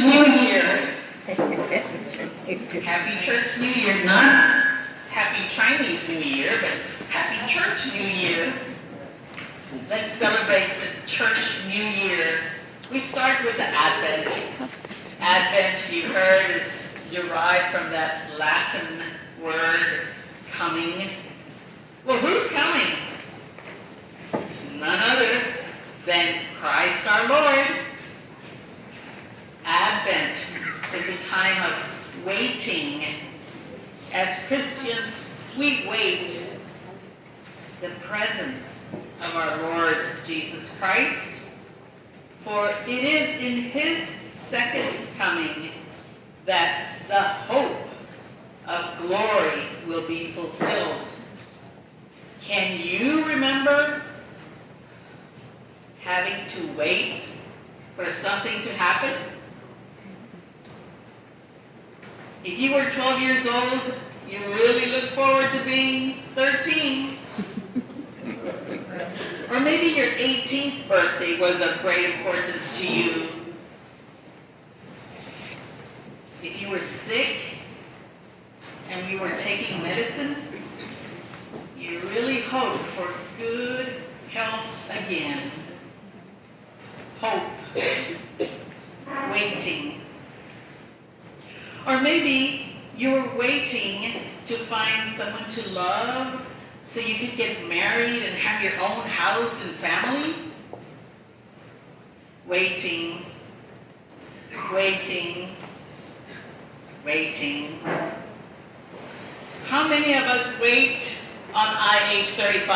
New Year. Happy Church New Year. Not Happy Chinese New Year, but Happy Church New Year. Let's celebrate the Church New Year. We start with the Advent. Advent, you heard, is derived from that Latin word, coming. Well, who's coming? None other than Christ our Lord. Advent is a time of waiting. As Christians, we wait the presence of our Lord Jesus Christ, for it is in his second coming that the hope of glory will be fulfilled. Can you remember having to wait for something to happen? If you were 12 years old, you really look forward to being 13. Or maybe your 18th birthday was of great importance to you. If you were sick and you were taking medicine, you really hoped for good health again. Hope. Waiting. Or maybe you were waiting to find someone to love so you could get married and have your own house and family. Waiting. Waiting. Waiting. How many of us wait on IH-35?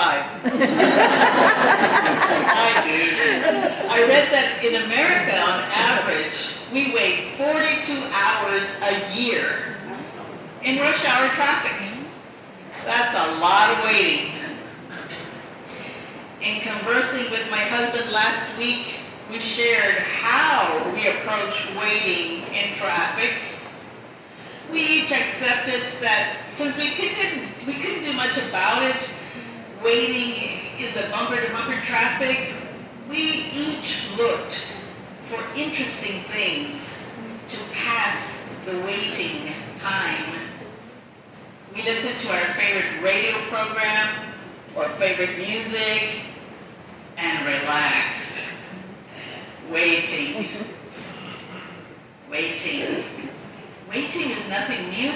I do. I read that in America, on average, we wait 42 hours a year in rush hour traffic. That's a lot of waiting. In conversing with my husband last week, we shared how we approach waiting in traffic. We each accepted that since we couldn't do much about it, waiting in the bumper-to-bumper traffic, we each looked for interesting things to pass the waiting time. We listened to our favorite radio program or favorite music and relaxed. Waiting. Waiting. Waiting is nothing new.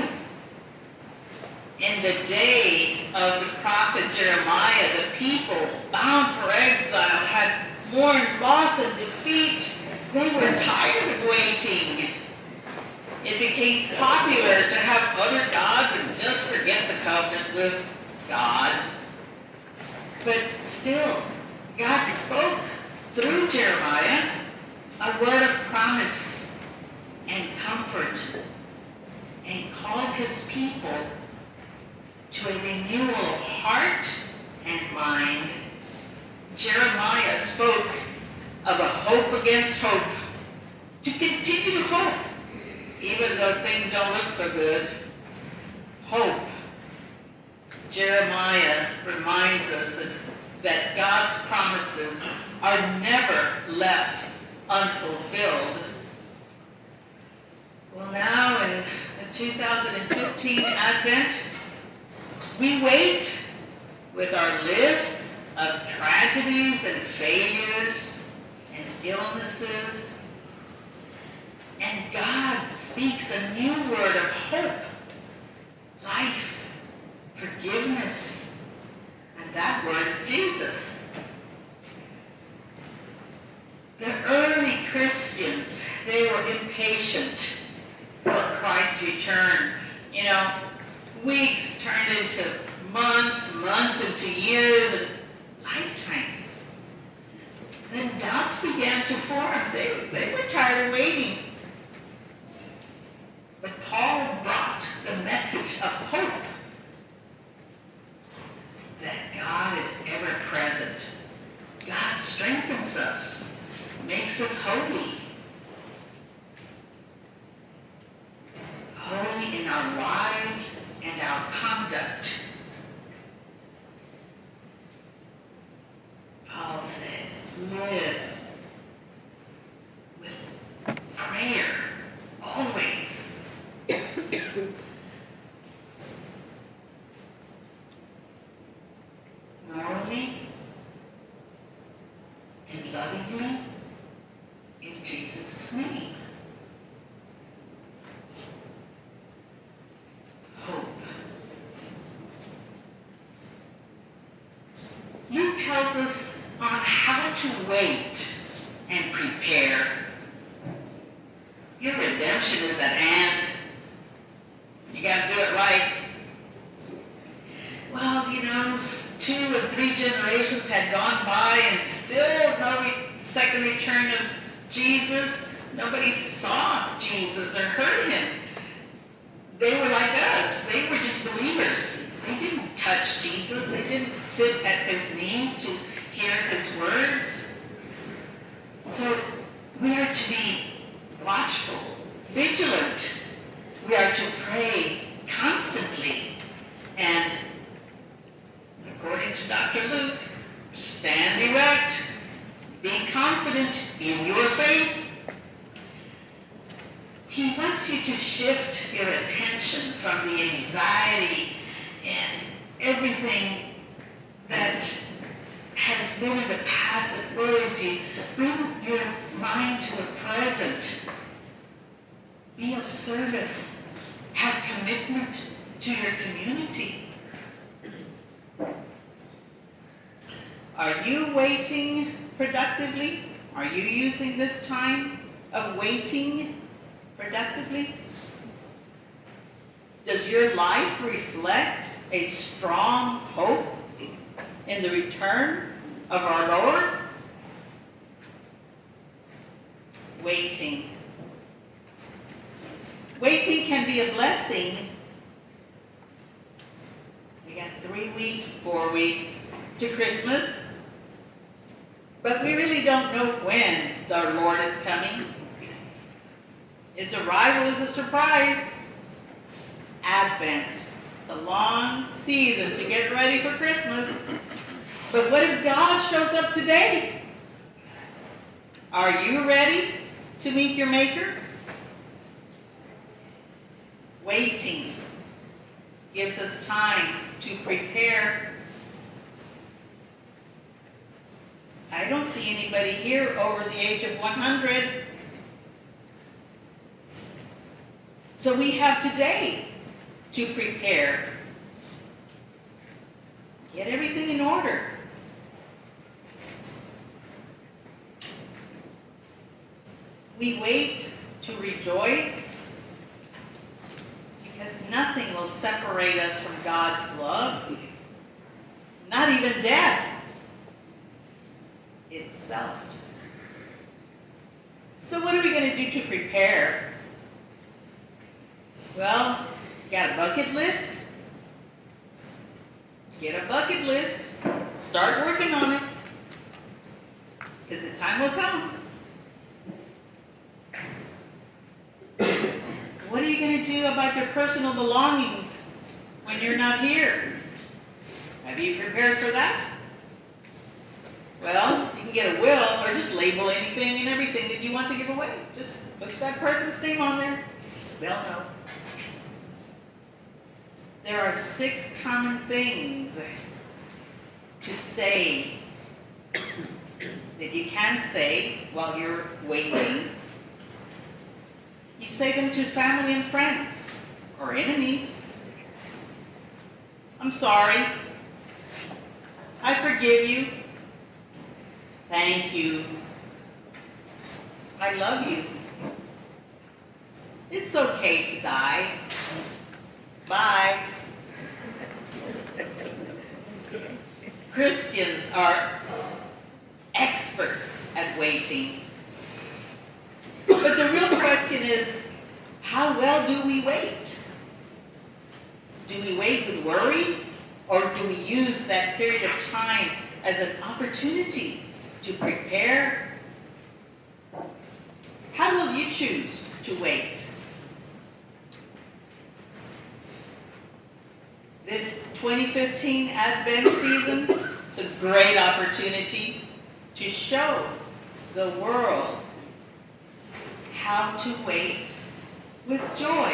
In the day of the prophet Jeremiah, the people bound for exile had mourned loss and defeat. They were tired of waiting. It became popular to have other gods and just forget the covenant with God. But still, God spoke through Jeremiah a word of promise and comfort, and called his people to a renewal of heart and mind. Jeremiah spoke of a hope against hope, to continue to hope, even though things don't look so good. Hope. Jeremiah reminds us that God's promises are never left unfulfilled. Well, now in the 2015 Advent, we wait with our lists of tragedies and failures and illnesses. And God speaks a new word of hope, life, forgiveness. And that word is Jesus. The early Christians, they were impatient for Christ's return. You know, weeks turned into months, months into years, and lifetimes. Then doubts began to form. They were tired of waiting. But Paul brought the message of hope that God is ever present. God strengthens us, makes us holy. Holy in our lives and our conduct. Paul said, live with prayer lovingly in Jesus' name. Hope. Luke tells us on how to wait and prepare. Your redemption is at hand. You got to do it right. Well, 2 or 3 generations had gone by and still no second return of Jesus. Nobody saw Jesus or heard him. They were like us. They were just believers. They didn't touch Jesus. They didn't sit at his knee to hear his words. So we are to be watchful, vigilant. We are to pray constantly. And according to Dr. Luke, stand erect, be confident in your faith. He wants you to shift your attention from the anxiety and everything that has been in the past that worries you. Bring your mind to the present. Be of service. Have commitment to your community. Are you waiting productively? Are you using this time of waiting productively? Does your life reflect a strong hope in the return of our Lord? Waiting. Waiting can be a blessing. We got 3 weeks, 4 weeks to Christmas, but we really don't know when our Lord is coming. His arrival is a surprise. Advent. It's a long season to get ready for Christmas. But what if God shows up today? Are you ready to meet your Maker? Waiting gives us time to prepare. I don't see anybody here over the age of 100. So we have today to prepare. Get everything in order. We wait to rejoice because nothing will separate us from God's love, not even death itself. So what are we going to do to prepare? Well, got a bucket list? Get a bucket list. Start working on it. Because the time will come. What are you going to do about your personal belongings when you're not here? Have you prepared for that? Well, you can get a will or just label anything and everything that you want to give away. Just put that person's name on there. They'll know. There are 6 common things to say that you can say while you're waiting. You say them to family and friends or enemies. I'm sorry. I forgive you. Thank you. I love you. It's okay to die. Bye. Christians are experts at waiting. But the real question is, how well do we wait? Do we wait with worry, or do we use that period of time as an opportunity to prepare? How will you choose to wait? This 2015 Advent season is a great opportunity to show the world how to wait with joy.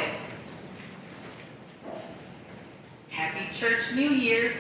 Happy Church New Year.